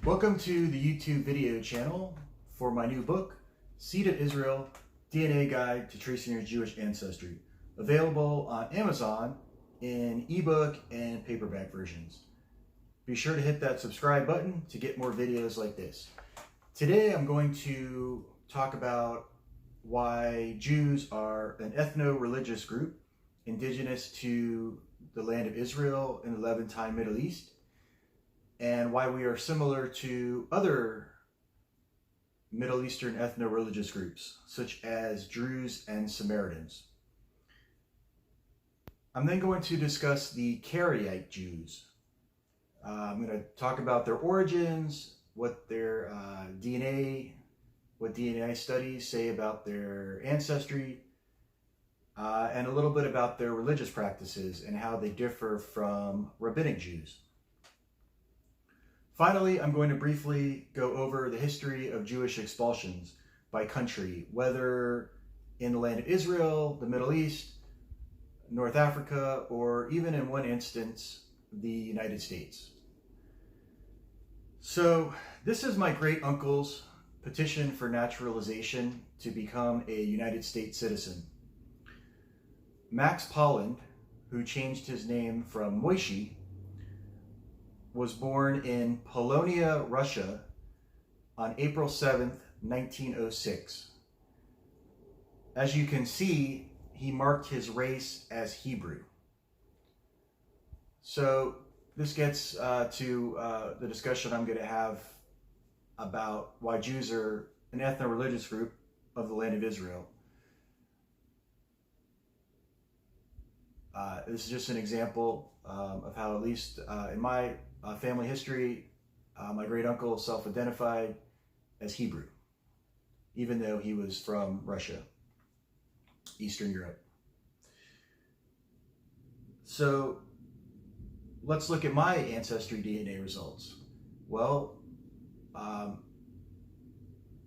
Welcome to the YouTube video channel for my new book, Seed of Israel, DNA Guide to Tracing Your Jewish Ancestry, available on Amazon in ebook and paperback versions. Be sure to hit that subscribe button to get more videos like this. Today I'm going to talk about why Jews are an ethno-religious group indigenous to the land of Israel in the Levantine Middle East, and why we are similar to other Middle Eastern ethno-religious groups, such as Druze and Samaritans. I'm then going to discuss the Karaite Jews. I'm going to talk about their origins, what their DNA studies say about their ancestry, and a little bit about their religious practices and how they differ from Rabbinic Jews. Finally, I'm going to briefly go over the history of Jewish expulsions by country, whether in the land of Israel, the Middle East, North Africa, or even in one instance, the United States. So this is my great uncle's petition for naturalization to become a United States citizen. Max Polland, who changed his name from Moishi, was born in Polonia, Russia on April 7th, 1906. As you can see, he marked his race as Hebrew. So this gets to the discussion I'm going to have about why Jews are an ethno-religious group of the land of Israel. This is just an example of how, at least in my family history, my great uncle self-identified as Hebrew, even though he was from Russia, Eastern Europe. So let's look at my ancestry DNA results. Well,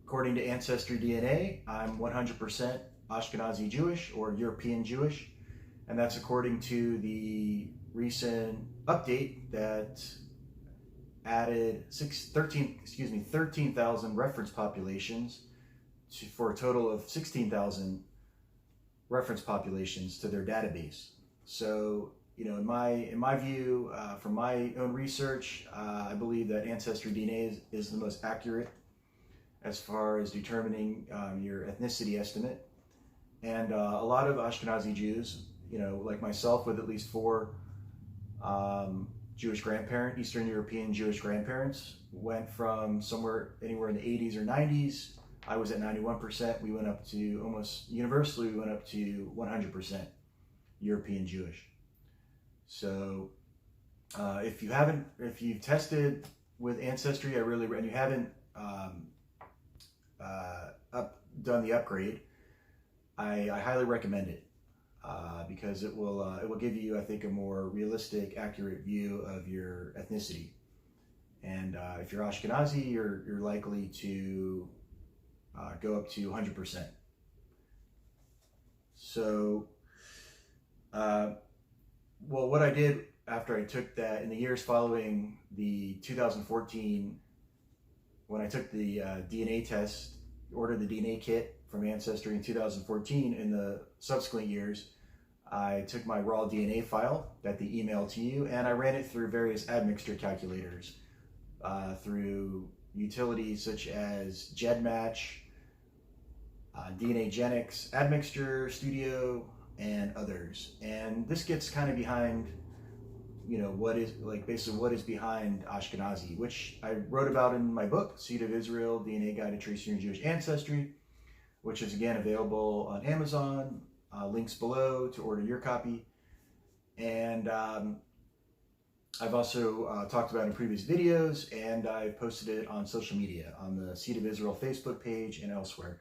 according to Ancestry DNA, I'm 100% Ashkenazi Jewish or European Jewish, and that's according to the recent update that added 13,000 reference populations for a total of 16,000 reference populations to their database. So, in my view, from my own research, I believe that Ancestry DNA is the most accurate as far as determining your ethnicity estimate. And a lot of Ashkenazi Jews, like myself, with at least 4 Jewish grandparents, Eastern European Jewish grandparents, went from anywhere in the 80s or 90s. I was at 91%. We went up to almost universally, we went up to 100% European Jewish. So if you've tested with Ancestry, and you haven't done the upgrade, I highly recommend it. Because it will give you, I think, a more realistic, accurate view of your ethnicity. And if you're Ashkenazi, you're likely to go up to 100%. So, well, what I did after I took that in the years following the 2014, when I took the DNA test, ordered the DNA kit from Ancestry in 2014, in the subsequent years, I took my raw DNA file that they emailed to you, and I ran it through various admixture calculators, through utilities such as GEDmatch, DNAgenics, Admixture Studio, and others. And this gets kind of behind, what is behind Ashkenazi, which I wrote about in my book, Seed of Israel, DNA Guide to Tracing Your Jewish Ancestry, which is again available on Amazon. Links below to order your copy. And I've also talked about it in previous videos, and I've posted it on social media, on the Seed of Israel Facebook page and elsewhere.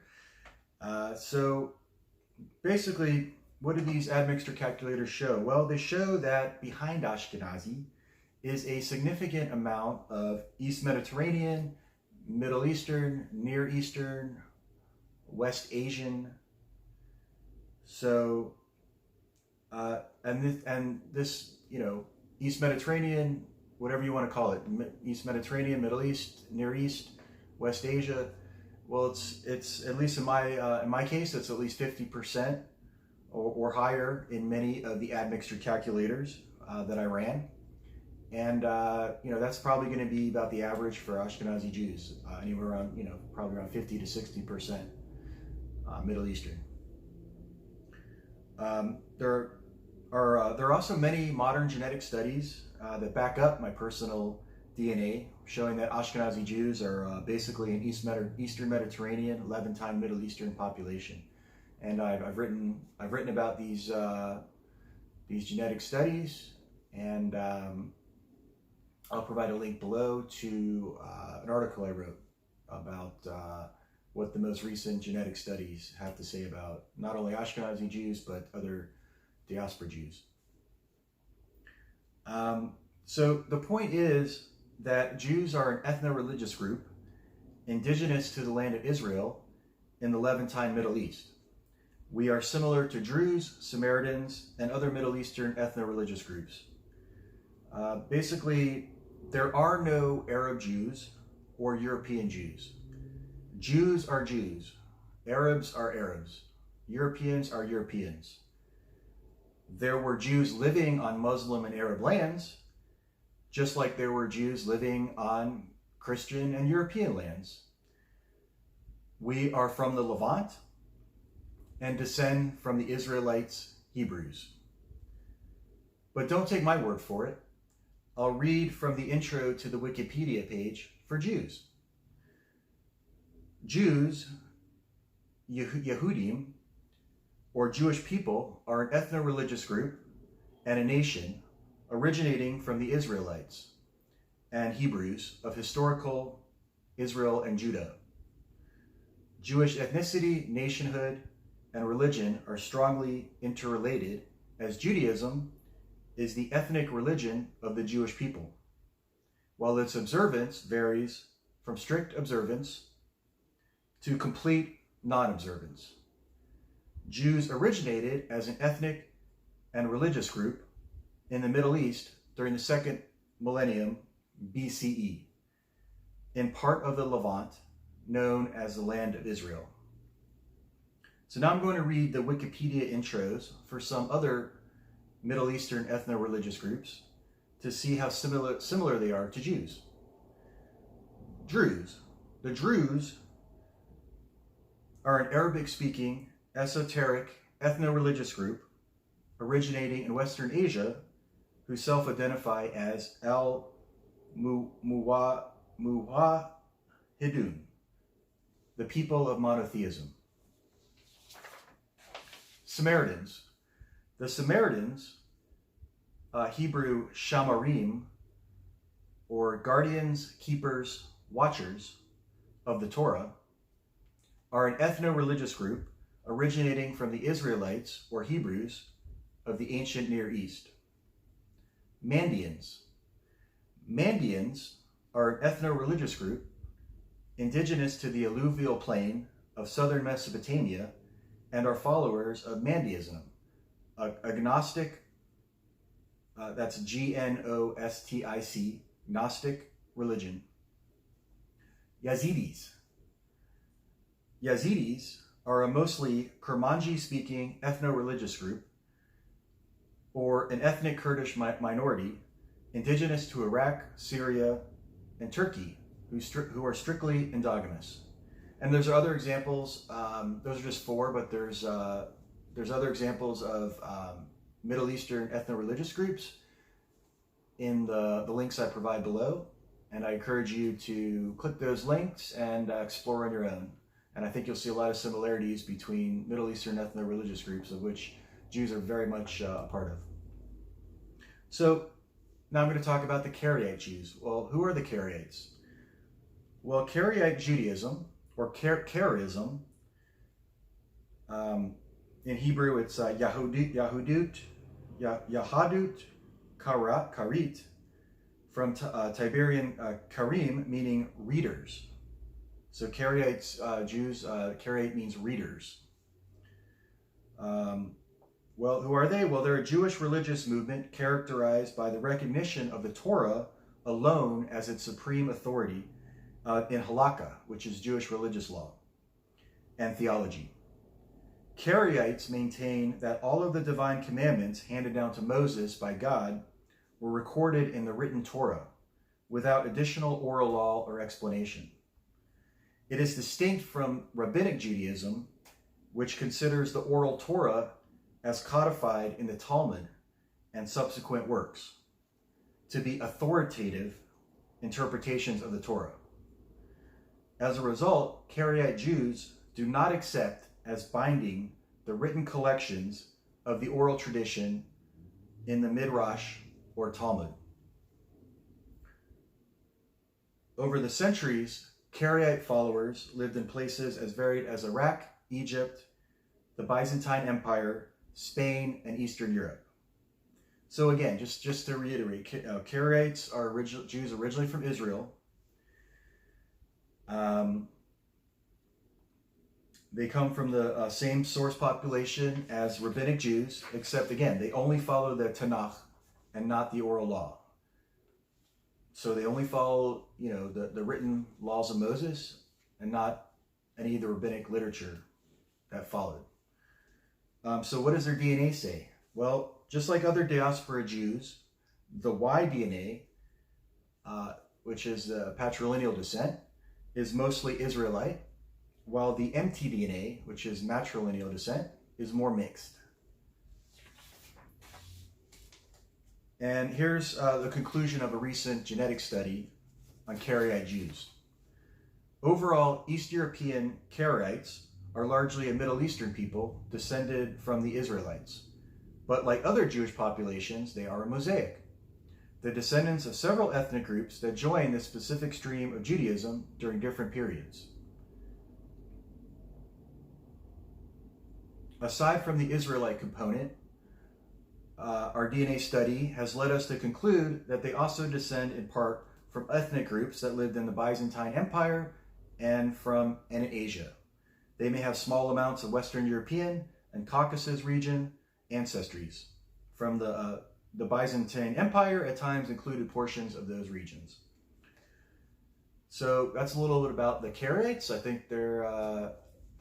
So basically, what do these admixture calculators show? Well, they show that behind Ashkenazi is a significant amount of East Mediterranean, Middle Eastern, Near Eastern, West Asian. So, and this, East Mediterranean whatever you want to call it, East Mediterranean, Middle East, Near East, West Asia. Well, it's at least in my case, it's at least 50% or higher in many of the admixture calculators that I ran. And that's probably going to be about the average for Ashkenazi Jews, anywhere around probably around 50 to 60% Middle Eastern. There are also many modern genetic studies that back up my personal DNA, showing that Ashkenazi Jews are basically an Eastern Mediterranean, Levantine, Middle Eastern population. And I've written about these genetic studies, and I'll provide a link below to an article I wrote about what the most recent genetic studies have to say about not only Ashkenazi Jews, but other diaspora Jews. So the point is that Jews are an ethno-religious group indigenous to the land of Israel in the Levantine Middle East. We are similar to Druze, Samaritans, and other Middle Eastern ethno-religious groups. Basically, there are no Arab Jews or European Jews. Jews are Jews. Arabs are Arabs. Europeans are Europeans. There were Jews living on Muslim and Arab lands, just like there were Jews living on Christian and European lands. We are from the Levant and descend from the Israelites, Hebrews. But don't take my word for it. I'll read from the intro to the Wikipedia page for Jews. Jews, Yehudim, or Jewish people, are an ethno-religious group and a nation originating from the Israelites and Hebrews of historical Israel and Judah. Jewish ethnicity, nationhood, and religion are strongly interrelated, as Judaism is the ethnic religion of the Jewish people, while its observance varies from strict observance to complete non-observance. Jews originated as an ethnic and religious group in the Middle East during the second millennium BCE, in part of the Levant, known as the Land of Israel. So now I'm going to read the Wikipedia intros for some other Middle Eastern ethno-religious groups to see how similar they are to Jews. Druze. The Druze are an Arabic-speaking, esoteric, ethno-religious group originating in Western Asia who self-identify as al-Muwahhidun, the people of monotheism. Samaritans. The Samaritans, Hebrew Shamarim, or guardians, keepers, watchers of the Torah, are an ethno-religious group originating from the Israelites, or Hebrews, of the ancient Near East. Mandeans. Mandeans are an ethno-religious group indigenous to the alluvial plain of southern Mesopotamia and are followers of Mandeism, agnostic, that's Gnostic, Gnostic religion. Yazidis. Yazidis are a mostly Kurmanji-speaking ethno-religious group, or an ethnic Kurdish minority indigenous to Iraq, Syria, and Turkey, who are strictly endogamous. And there's other examples. Those are just four, but there's other examples of Middle Eastern ethno-religious groups in the links I provide below. And I encourage you to click those links and explore on your own. And I think you'll see a lot of similarities between Middle Eastern ethno-religious groups, of which Jews are very much a part of. So now I'm going to talk about the Karaite Jews. Well, who are the Karaites? Well, Karaite Judaism, or Karaism, in Hebrew it's Yahudut, Karit, from Tiberian Karim, meaning readers. So Karaite Jews, Karaite means readers. Well, who are they? Well, they're a Jewish religious movement characterized by the recognition of the Torah alone as its supreme authority in halakha, which is Jewish religious law and theology. Karaites maintain that all of the divine commandments handed down to Moses by God were recorded in the written Torah without additional oral law or explanation. It is distinct from Rabbinic Judaism, which considers the oral Torah as codified in the Talmud and subsequent works to be authoritative interpretations of the Torah. As a result, Karaite Jews do not accept as binding the written collections of the oral tradition in the Midrash or Talmud. Over the centuries, Karaite followers lived in places as varied as Iraq, Egypt, the Byzantine Empire, Spain, and Eastern Europe. So again, just to reiterate, Karaites are Jews originally from Israel. They come from the same source population as Rabbinic Jews, except again, they only follow the Tanakh and not the oral law. So they only follow, the written laws of Moses and not any of the rabbinic literature that followed. So what does their DNA say? Well, just like other diaspora Jews, the Y DNA, which is patrilineal descent, is mostly Israelite, while the mtDNA, which is matrilineal descent, is more mixed. And here's the conclusion of a recent genetic study on Karaite Jews. Overall, East European Karaites are largely a Middle Eastern people descended from the Israelites. But like other Jewish populations, they are a mosaic. The descendants of several ethnic groups that joined this specific stream of Judaism during different periods. Aside from the Israelite component, our DNA study has led us to conclude that they also descend in part from ethnic groups that lived in the Byzantine Empire and in Asia. They may have small amounts of Western European and Caucasus region ancestries. From the Byzantine Empire at times included portions of those regions. So that's a little bit about the Karaites. I think they're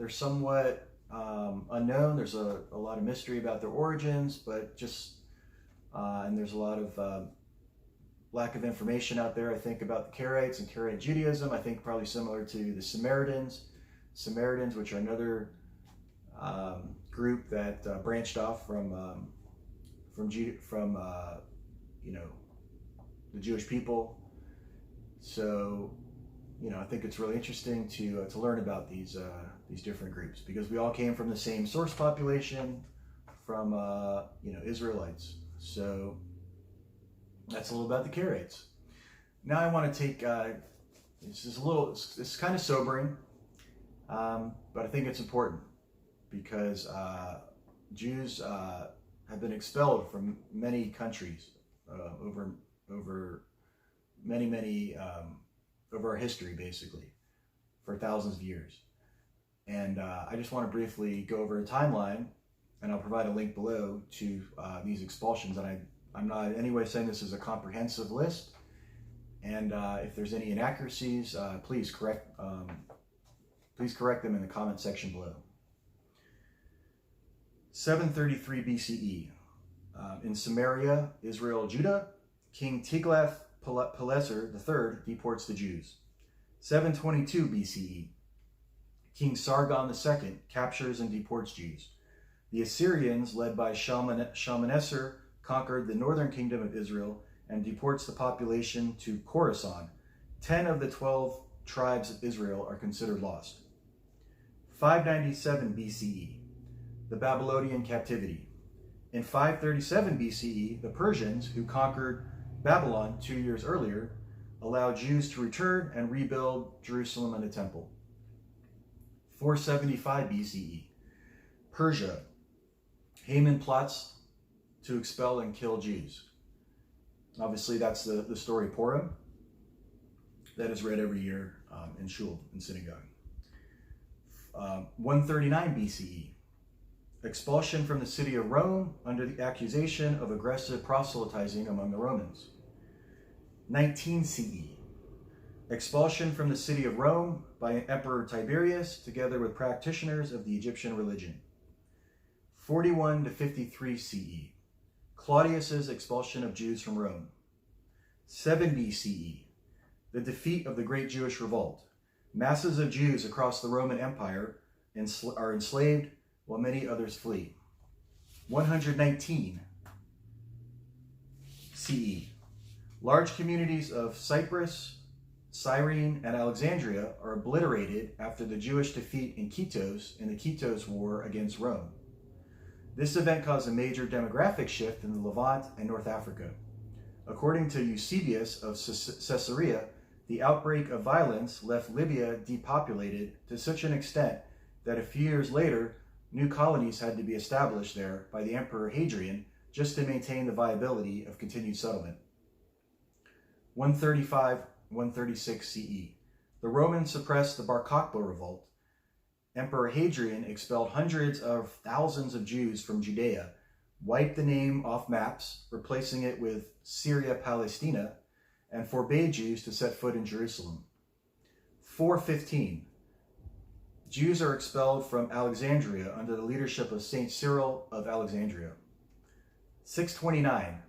somewhat unknown. There's a lot of mystery about their origins, but and there's a lot of lack of information out there, I think, about the Karaites and Karaite Judaism. I think probably similar to the Samaritans, which are another group that branched off from the Jewish people. So, I think it's really interesting to learn about these different groups, because we all came from the same source population, from Israelites. So that's a little about the Karaites. Now I want to take this is kind of sobering, but I think it's important because Jews have been expelled from many countries over our history, basically, for thousands of years. And I just want to briefly go over a timeline, and I'll provide a link below to these expulsions. And I'm not in any way saying this is a comprehensive list. And if there's any inaccuracies, please correct them in the comment section below. 733 BCE. In Samaria, Israel, Judah, King Tiglath-Pileser III deports the Jews. 722 BCE. King Sargon II captures and deports Jews. The Assyrians, led by Shalmaneser, conquered the northern kingdom of Israel and deports the population to Khorasan. 10 of the 12 tribes of Israel are considered lost. 597 BCE, the Babylonian Captivity. In 537 BCE, the Persians, who conquered Babylon 2 years earlier, allowed Jews to return and rebuild Jerusalem and the temple. 475 BCE, Persia. Haman plots to expel and kill Jews. Obviously, that's the story of Purim that is read every year in shul, in synagogue. 139 BCE, expulsion from the city of Rome under the accusation of aggressive proselytizing among the Romans. 19 CE. Expulsion from the city of Rome by Emperor Tiberius, together with practitioners of the Egyptian religion. 41 to 53 CE. Claudius's expulsion of Jews from Rome. 70 CE. The defeat of the Great Jewish Revolt. Masses of Jews across the Roman Empire are enslaved while many others flee. 119 CE. Large communities of Cyprus, Cyrene, and Alexandria are obliterated after the Jewish defeat in Kitos in the Kitos War against Rome. This event caused a major demographic shift in the Levant and North Africa. According to Eusebius of Caesarea, the outbreak of violence left Libya depopulated to such an extent that a few years later, new colonies had to be established there by the Emperor Hadrian just to maintain the viability of continued settlement. 135-136 CE. The Romans suppressed the Bar Kokhba revolt. Emperor Hadrian expelled hundreds of thousands of Jews from Judea, wiped the name off maps, replacing it with Syria Palestina, and forbade Jews to set foot in Jerusalem. 415. Jews are expelled from Alexandria under the leadership of Saint Cyril of Alexandria. 629.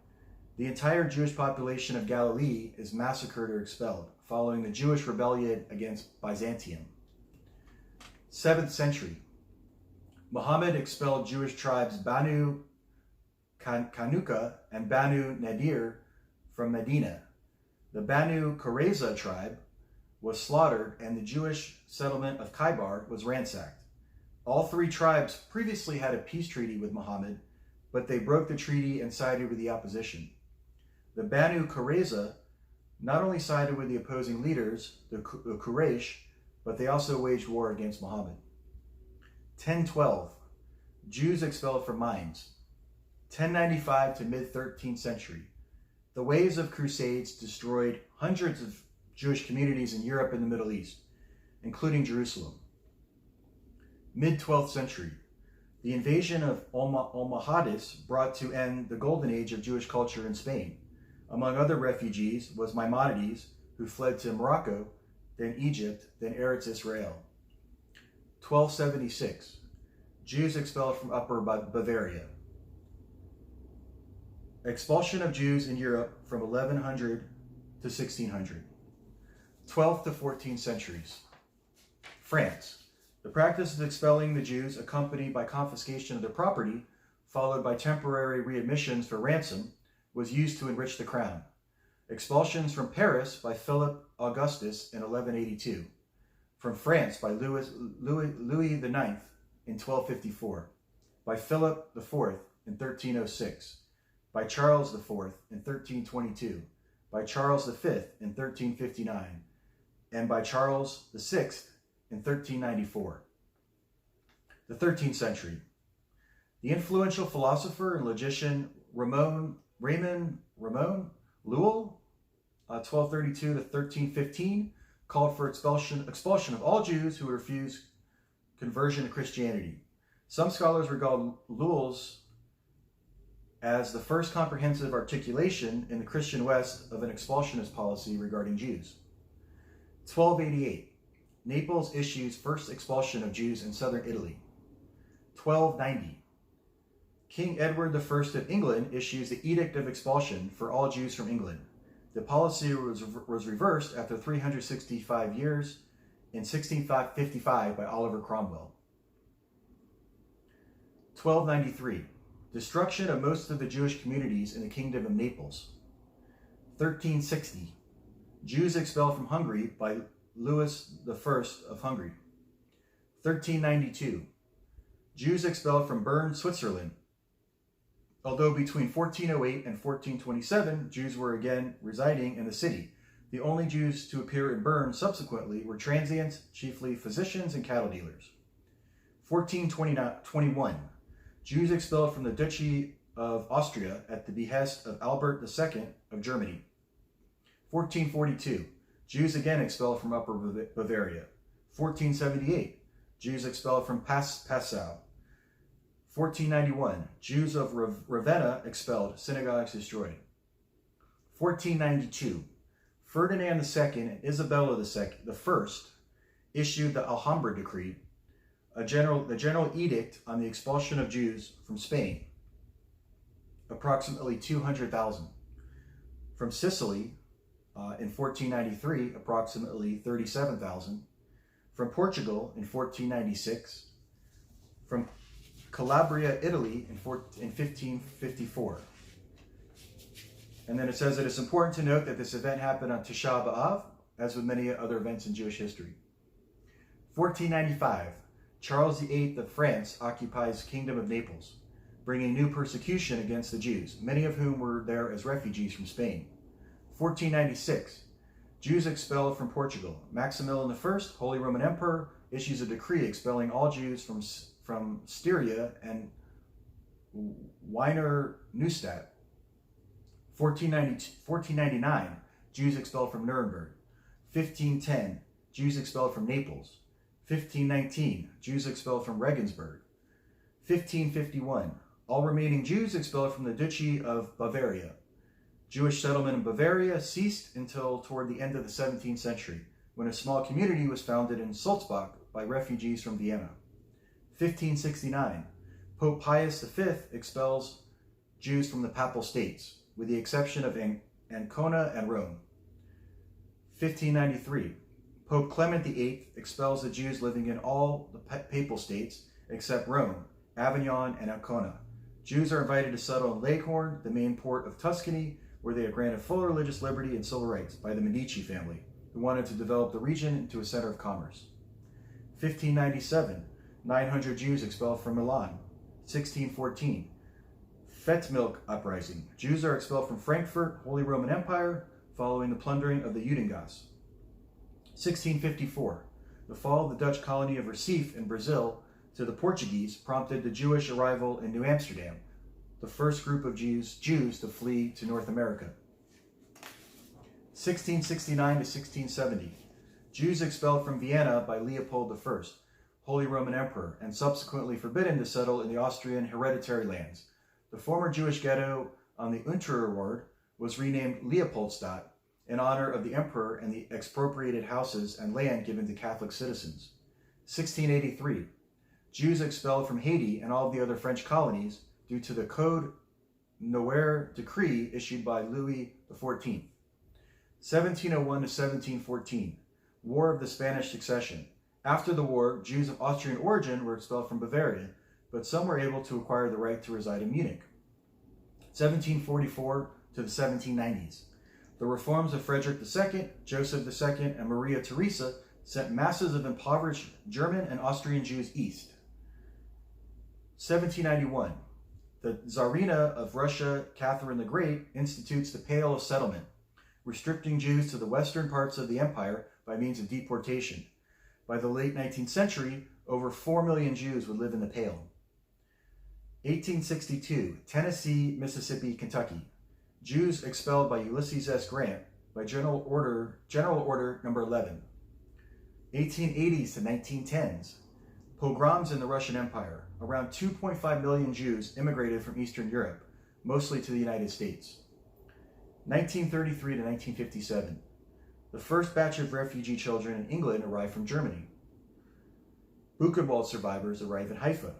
The entire Jewish population of Galilee is massacred or expelled, following the Jewish rebellion against Byzantium. 7th century. Muhammad expelled Jewish tribes Banu Kanuka and Banu Nadir from Medina. The Banu Qurayza tribe was slaughtered and the Jewish settlement of Khaybar was ransacked. All three tribes previously had a peace treaty with Muhammad, but they broke the treaty and sided with the opposition. The Banu Qurayza not only sided with the opposing leaders, the Quraysh, but they also waged war against Muhammad. 1012. Jews expelled from mines. 1095 to mid-13th century. The waves of crusades destroyed hundreds of Jewish communities in Europe and the Middle East, including Jerusalem. Mid-12th century. The invasion of Almohades brought to end the golden age of Jewish culture in Spain. Among other refugees was Maimonides, who fled to Morocco, then Egypt, then Eretz Israel. 1276. Jews expelled from Upper Bavaria. Expulsion of Jews in Europe from 1100 to 1600. 12th to 14th centuries. France. The practice of expelling the Jews, accompanied by confiscation of their property, followed by temporary readmissions for ransom, was used to enrich the crown. Expulsions from Paris by Philip Augustus in 1182. From France by Louis IX in 1254. By Philip IV in 1306. By Charles IV in 1322. By Charles V in 1359. And by Charles VI in 1394. The 13th century. The influential philosopher and logician Raymond Lull, 1232 to 1315, called for expulsion of all Jews who refused conversion to Christianity. Some scholars regard Lull's as the first comprehensive articulation in the Christian West of an expulsionist policy regarding Jews. 1288. Naples issues first expulsion of Jews in southern Italy. 1290. King Edward I of England issues the Edict of Expulsion for all Jews from England. The policy was reversed after 365 years in 1655 by Oliver Cromwell. 1293. Destruction of most of the Jewish communities in the Kingdom of Naples. 1360. Jews expelled from Hungary by Louis I of Hungary. 1392. Jews expelled from Bern, Switzerland. Although between 1408 and 1427, Jews were again residing in the city. The only Jews to appear in Bern subsequently were transients, chiefly physicians and cattle dealers. 1421. Jews expelled from the Duchy of Austria at the behest of Albert II of Germany. 1442. Jews again expelled from Upper Bavaria. 1478. Jews expelled from Passau. 1491. Jews of Ravenna expelled, synagogues destroyed. 1492. Ferdinand II and Isabella the First issued the Alhambra Decree, the general edict on the expulsion of Jews from Spain, approximately 200,000. From Sicily, in 1493, approximately 37,000. From Portugal in 1496. From Calabria, Italy in 1554. And then it says that it's important to note that this event happened on Tisha B'Av, as with many other events in Jewish history. 1495, Charles VIII of France occupies the Kingdom of Naples, bringing new persecution against the Jews, many of whom were there as refugees from Spain. 1496, Jews expelled from Portugal. Maximilian I, Holy Roman Emperor, issues a decree expelling all Jews from Styria and Wiener Neustadt. 1499, Jews expelled from Nuremberg. 1510, Jews expelled from Naples. 1519, Jews expelled from Regensburg. 1551, all remaining Jews expelled from the Duchy of Bavaria. Jewish settlement in Bavaria ceased until toward the end of the 17th century, when a small community was founded in Sulzbach by refugees from Vienna. 1569, Pope Pius V expels Jews from the Papal States, with the exception of Ancona and Rome. 1593, Pope Clement VIII expels the Jews living in all the Papal States except Rome, Avignon, and Ancona. Jews are invited to settle in Leghorn, the main port of Tuscany, where they are granted full religious liberty and civil rights by the Medici family, who wanted to develop the region into a center of commerce. 1597, 900 Jews expelled from Milan. 1614, Fettmilch uprising. Jews are expelled from Frankfurt, Holy Roman Empire, following the plundering of the Judengas. 1654, the fall of the Dutch colony of Recife in Brazil to the Portuguese prompted the Jewish arrival in New Amsterdam, the first group of Jews to flee to North America. 1669 to 1670, Jews expelled from Vienna by Leopold I, Holy Roman Emperor, and subsequently forbidden to settle in the Austrian hereditary lands. The former Jewish ghetto on the Unterward was renamed Leopoldstadt in honor of the emperor and the expropriated houses and land given to Catholic citizens. 1683, Jews expelled from Haiti and all of the other French colonies due to the Code Noailles decree issued by Louis XIV. 1701 to 1714, War of the Spanish Succession. After the war, Jews of Austrian origin were expelled from Bavaria, but some were able to acquire the right to reside in Munich. 1744 to the 1790s. The reforms of Frederick II, Joseph II, and Maria Theresa sent masses of impoverished German and Austrian Jews east. 1791. The Tsarina of Russia, Catherine the Great, institutes the Pale of Settlement, restricting Jews to the western parts of the empire by means of deportation. By the late 19th century, over 4 million Jews would live in the Pale. 1862, Tennessee, Mississippi, Kentucky. Jews expelled by Ulysses S. Grant by General Order Number 11. 1880s to 1910s. Pogroms in the Russian Empire. Around 2.5 million Jews immigrated from Eastern Europe, mostly to the United States. 1933 to 1957. The first batch of refugee children in England arrived from Germany. Buchenwald survivors arrive in Haifa.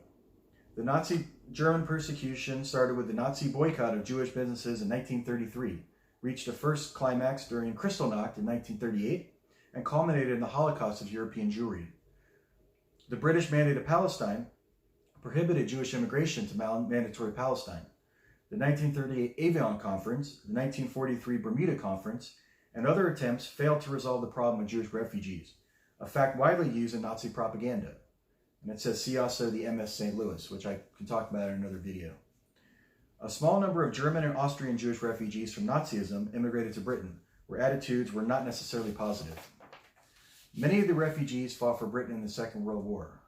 The Nazi German persecution started with the Nazi boycott of Jewish businesses in 1933, reached a first climax during Kristallnacht in 1938, and culminated in the Holocaust of European Jewry. The British Mandate of Palestine prohibited Jewish immigration to mandatory Palestine. The 1938 Evian Conference, the 1943 Bermuda Conference, and other attempts failed to resolve the problem of Jewish refugees, a fact widely used in Nazi propaganda. And it says, see also the MS St. Louis, which I can talk about in another video. A small number of German and Austrian Jewish refugees from Nazism immigrated to Britain, where attitudes were not necessarily positive. Many of the refugees fought for Britain in the Second World War.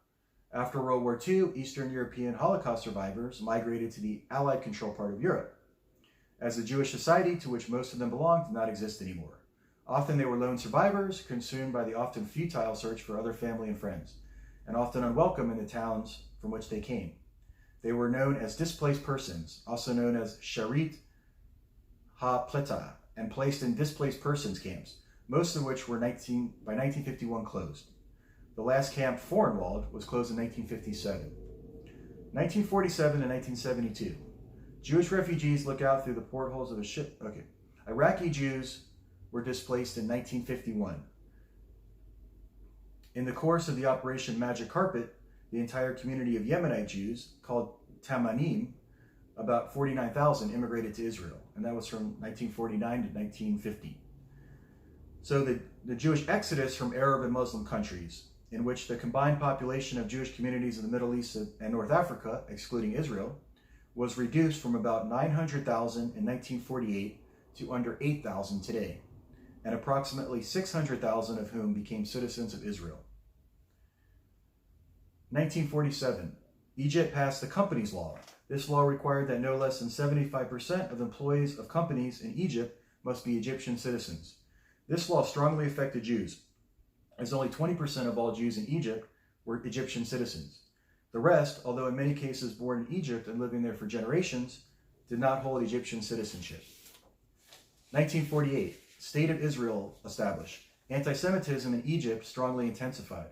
After World War II, Eastern European Holocaust survivors migrated to the Allied controlled part of Europe, as the Jewish society to which most of them belonged did not exist anymore. Often they were lone survivors, consumed by the often futile search for other family and friends, and often unwelcome in the towns from which they came. They were known as displaced persons, also known as Sharit HaPleta, and placed in displaced persons camps, most of which were by 1951 closed. The last camp, Foreignwald, was closed in 1957. 1947 and 1972. Jewish refugees look out through the portholes of a ship. Iraqi Jews were displaced in 1951. In the course of the Operation Magic Carpet, the entire community of Yemenite Jews, called Tamanim, about 49,000, immigrated to Israel, and that was from 1949 to 1950. So the Jewish exodus from Arab and Muslim countries, in which the combined population of Jewish communities in the Middle East and North Africa, excluding Israel, was reduced from about 900,000 in 1948 to under 8,000 today, and approximately 600,000 of whom became citizens of Israel. 1947, Egypt passed the Companies Law. This law required that no less than 75% of employees of companies in Egypt must be Egyptian citizens. This law strongly affected Jews, as only 20% of all Jews in Egypt were Egyptian citizens. The rest, although in many cases born in Egypt and living there for generations, did not hold Egyptian citizenship. 1948, State of Israel established. Anti-Semitism in Egypt strongly intensified.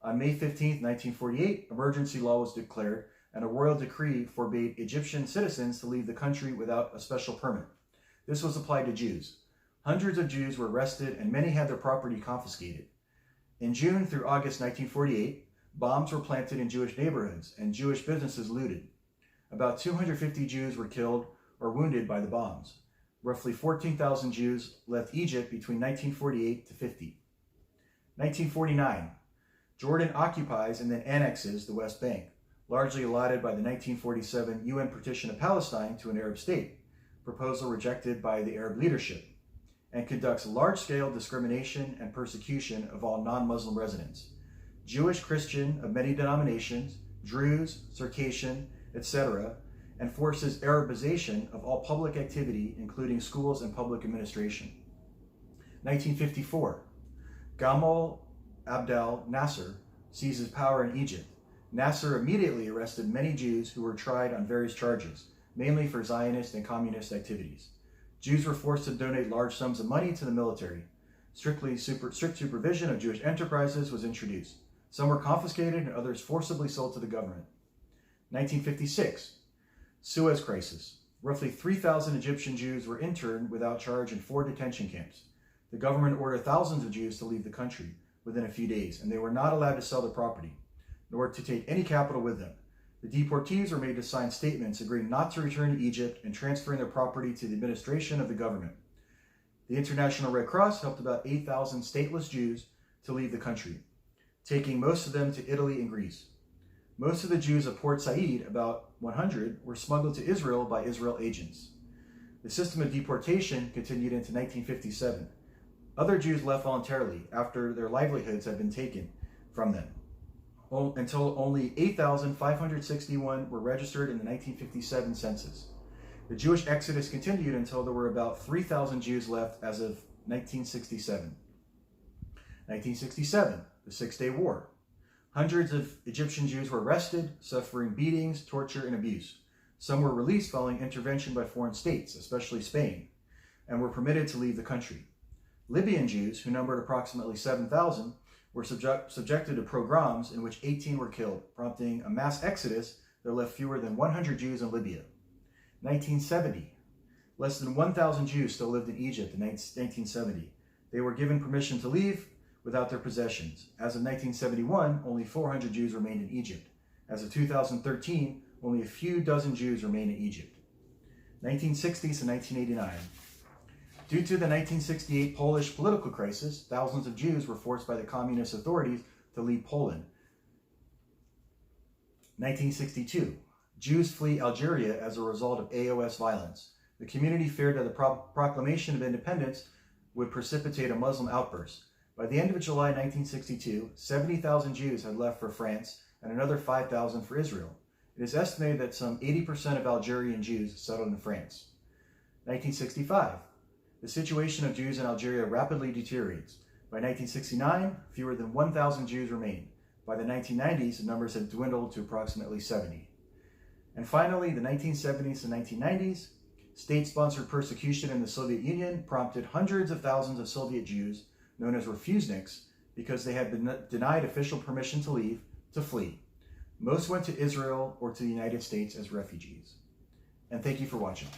On May 15, 1948, emergency law was declared, and a royal decree forbade Egyptian citizens to leave the country without a special permit. This was applied to Jews. Hundreds of Jews were arrested, and many had their property confiscated. In June through August 1948, bombs were planted in Jewish neighborhoods, and Jewish businesses looted. About 250 Jews were killed or wounded by the bombs. Roughly 14,000 Jews left Egypt between 1948 to 50. 1949, Jordan occupies and then annexes the West Bank, largely allotted by the 1947 UN partition of Palestine to an Arab state, proposal rejected by the Arab leadership, and conducts large-scale discrimination and persecution of all non-Muslim residents, Jewish, Christian, of many denominations, Druze, Circassian, etc., and forces Arabization of all public activity, including schools and public administration. 1954, Gamal Abdel Nasser seizes power in Egypt. Nasser immediately arrested many Jews who were tried on various charges, mainly for Zionist and communist activities. Jews were forced to donate large sums of money to the military. Strict supervision of Jewish enterprises was introduced. Some were confiscated and others forcibly sold to the government. 1956, Suez Crisis. Roughly 3,000 Egyptian Jews were interned without charge in 4 detention camps. The government ordered thousands of Jews to leave the country within a few days, and they were not allowed to sell their property, nor to take any capital with them. The deportees were made to sign statements agreeing not to return to Egypt and transferring their property to the administration of the government. The International Red Cross helped about 8,000 stateless Jews to leave the country, taking most of them to Italy and Greece. Most of the Jews of Port Said, about 100, were smuggled to Israel by Israel agents. The system of deportation continued into 1957. Other Jews left voluntarily after their livelihoods had been taken from them, until only 8,561 were registered in the 1957 census. The Jewish exodus continued until there were about 3,000 Jews left as of 1967. 1967, the Six-Day War. Hundreds of Egyptian Jews were arrested, suffering beatings, torture, and abuse. Some were released following intervention by foreign states, especially Spain, and were permitted to leave the country. Libyan Jews, who numbered approximately 7,000, were subjected to pogroms in which 18 were killed, prompting a mass exodus that left fewer than 100 Jews in Libya. 1970. Less than 1,000 Jews still lived in Egypt in 1970. They were given permission to leave without their possessions. As of 1971, only 400 Jews remained in Egypt. As of 2013, only a few dozen Jews remained in Egypt. 1960s to 1989. Due to the 1968 Polish political crisis, thousands of Jews were forced by the communist authorities to leave Poland. 1962. Jews flee Algeria as a result of AOS violence. The community feared that the proclamation of independence would precipitate a Muslim outburst. By the end of July 1962, 70,000 Jews had left for France and another 5,000 for Israel. It is estimated that some 80% of Algerian Jews settled in France. 1965. The situation of Jews in Algeria rapidly deteriorates. By 1969, fewer than 1,000 Jews remained. By the 1990s, the numbers had dwindled to approximately 70. And finally, the 1970s and 1990s, State-sponsored persecution in the Soviet Union prompted hundreds of thousands of Soviet Jews, known as refuseniks, because they had been denied official permission to leave, to flee. Most went to Israel or to the United States as refugees. And thank you for watching.